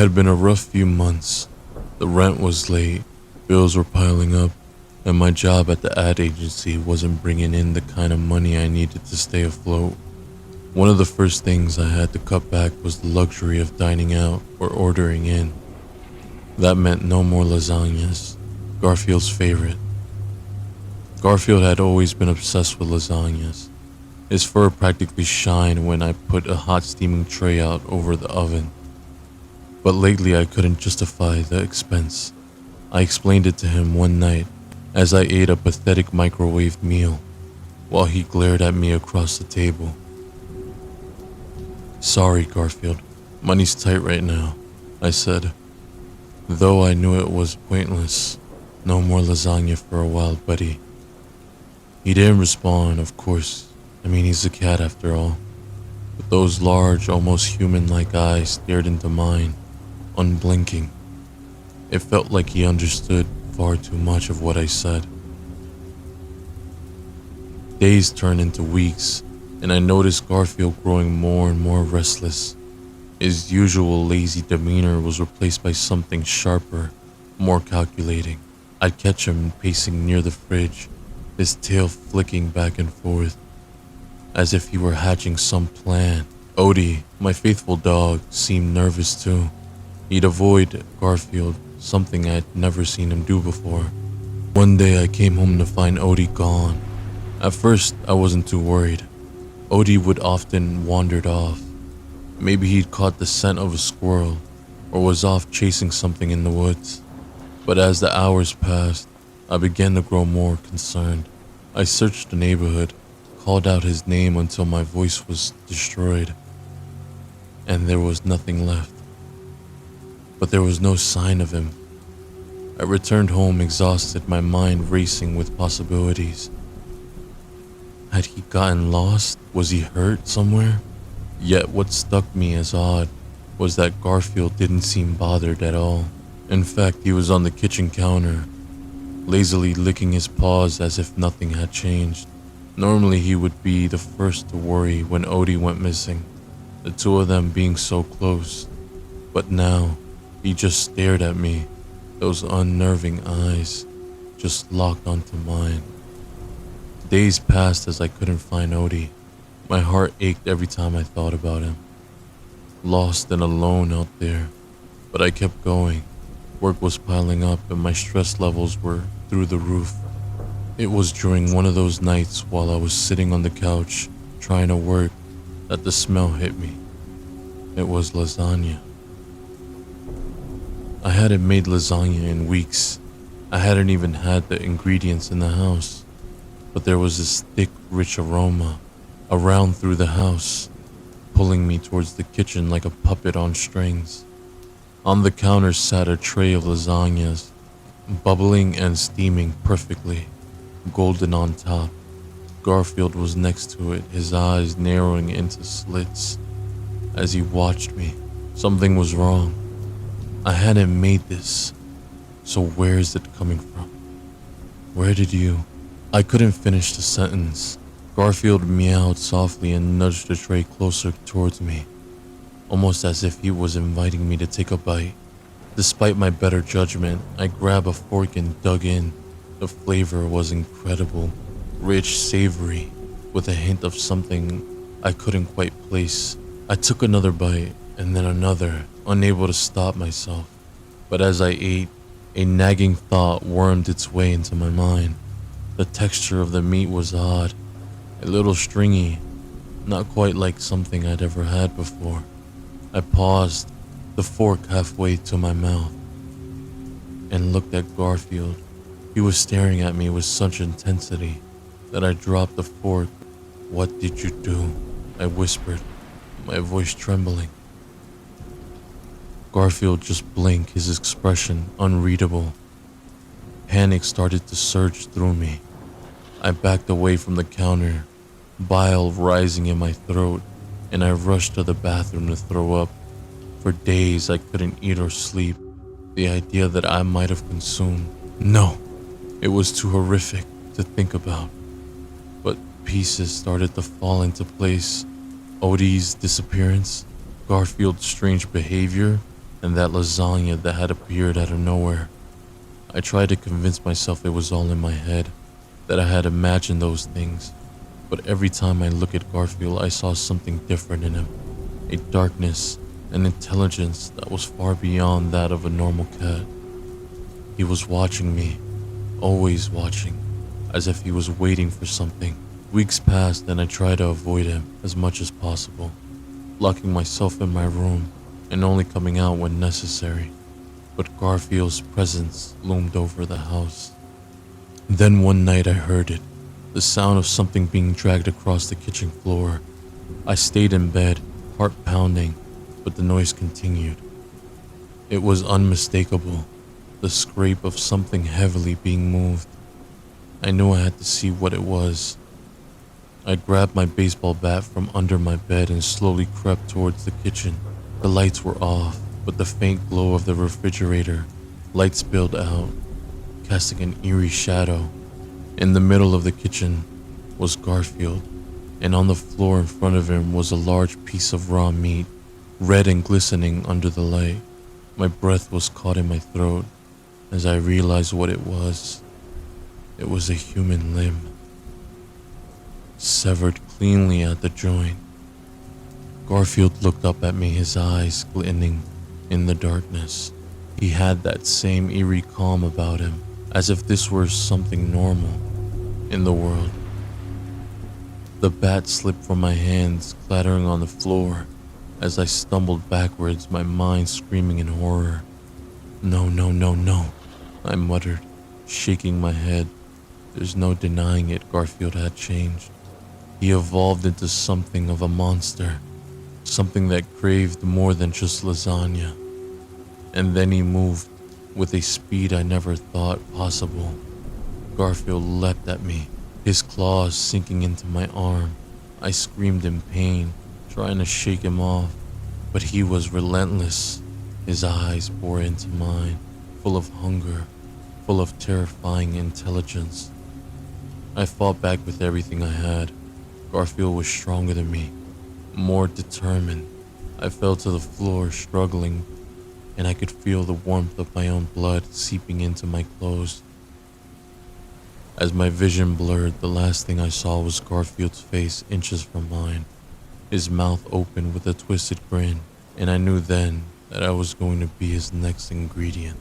had been a rough few months. The rent was late, bills were piling up, and my job at the ad agency wasn't bringing in the kind of money I needed to stay afloat. One of the first things I had to cut back was the luxury of dining out or ordering in. That meant no more lasagnas, Garfield's favorite. Garfield had always been obsessed with lasagnas. His fur practically shined when I put a hot steaming tray out over the oven. But lately I couldn't justify the expense. I explained it to him one night as I ate a pathetic microwave meal while he glared at me across the table. "Sorry, Garfield. Money's tight right now," I said, though I knew it was pointless. No more lasagna for a while, buddy. He didn't respond, of course. I mean, he's a cat after all. But those large, almost human-like eyes stared into mine, unblinking. It felt like he understood far too much of what I said. Days turned into weeks, and I noticed Garfield growing more and more restless. His usual lazy demeanor was replaced by something sharper, more calculating. I'd catch him pacing near the fridge, his tail flicking back and forth, as if he were hatching some plan. Odie, my faithful dog, seemed nervous too. He'd avoid Garfield, something I'd never seen him do before. One day I came home to find Odie gone. At first, I wasn't too worried. Odie would often wandered off. Maybe he'd caught the scent of a squirrel or was off chasing something in the woods. But as the hours passed, I began to grow more concerned. I searched the neighborhood, called out his name until my voice was destroyed, and there was nothing left. But there was no sign of him. I returned home exhausted, my mind racing with possibilities. Had he gotten lost? Was he hurt somewhere? Yet what struck me as odd was that Garfield didn't seem bothered at all. In fact, he was on the kitchen counter, lazily licking his paws as if nothing had changed. Normally he would be the first to worry when Odie went missing, the two of them being so close. But now, he just stared at me, those unnerving eyes just locked onto mine. Days passed as I couldn't find Odie. My heart ached every time I thought about him. Lost and alone out there, but I kept going. Work was piling up and my stress levels were through the roof. It was during one of those nights while I was sitting on the couch trying to work that the smell hit me. It was lasagna. I hadn't made lasagna in weeks. I hadn't even had the ingredients in the house. But there was this thick, rich aroma around through the house, pulling me towards the kitchen like a puppet on strings. On the counter sat a tray of lasagnas, bubbling and steaming perfectly, golden on top. Garfield was next to it, his eyes narrowing into slits as he watched me. Something was wrong. I hadn't made this, so where is it coming from? Where did you? I couldn't finish the sentence. Garfield meowed softly and nudged the tray closer towards me, almost as if he was inviting me to take a bite. Despite my better judgment, I grabbed a fork and dug in. The flavor was incredible, rich, savory, with a hint of something I couldn't quite place. I took another bite and then another, unable to stop myself. But as I ate, a nagging thought wormed its way into my mind. The texture of the meat was odd, a little stringy, not quite like something I'd ever had before. I paused, the fork halfway to my mouth, and looked at Garfield. He was staring at me with such intensity that I dropped the fork. "What did you do?" I whispered, my voice trembling. Garfield just blinked, his expression unreadable. Panic started to surge through me. I backed away from the counter, bile rising in my throat, and I rushed to the bathroom to throw up. For days I couldn't eat or sleep. The idea that I might have consumed. No, it was too horrific to think about. But pieces started to fall into place. Odie's disappearance, Garfield's strange behavior, and that lasagna that had appeared out of nowhere. I tried to convince myself it was all in my head, that I had imagined those things, but every time I look at Garfield, I saw something different in him, a darkness, an intelligence that was far beyond that of a normal cat. He was watching me, always watching, as if he was waiting for something. Weeks passed and I tried to avoid him as much as possible, locking myself in my room and only coming out when necessary. But Garfield's presence loomed over the house. Then one night I heard it, the sound of something being dragged across the kitchen floor. I stayed in bed, heart pounding, but the noise continued. It was unmistakable, the scrape of something heavily being moved. I knew I had to see what it was. I grabbed my baseball bat from under my bed and slowly crept towards the kitchen. The lights were off, but the faint glow of the refrigerator light spilled out, casting an eerie shadow. In the middle of the kitchen was Garfield, and on the floor in front of him was a large piece of raw meat, red and glistening under the light. My breath was caught in my throat as I realized what it was. It was a human limb, severed cleanly at the joint. Garfield looked up at me, his eyes glistening in the darkness. He had that same eerie calm about him, as if this were something normal in the world. The bat slipped from my hands, clattering on the floor as I stumbled backwards, my mind screaming in horror. No, no, no, no, I muttered, shaking my head. There's no denying it, Garfield had changed. He evolved into something of a monster, something that craved more than just lasagna. And then he moved with a speed I never thought possible. Garfield leapt at me, his claws sinking into my arm. I screamed in pain, trying to shake him off, but he was relentless. His eyes bored into mine, full of hunger, full of terrifying intelligence. I fought back with everything I had. Garfield was stronger than me, more determined. I fell to the floor, struggling, and I could feel the warmth of my own blood seeping into my clothes. As my vision blurred, the last thing I saw was Garfield's face inches from mine, his mouth open with a twisted grin, and I knew then that I was going to be his next ingredient.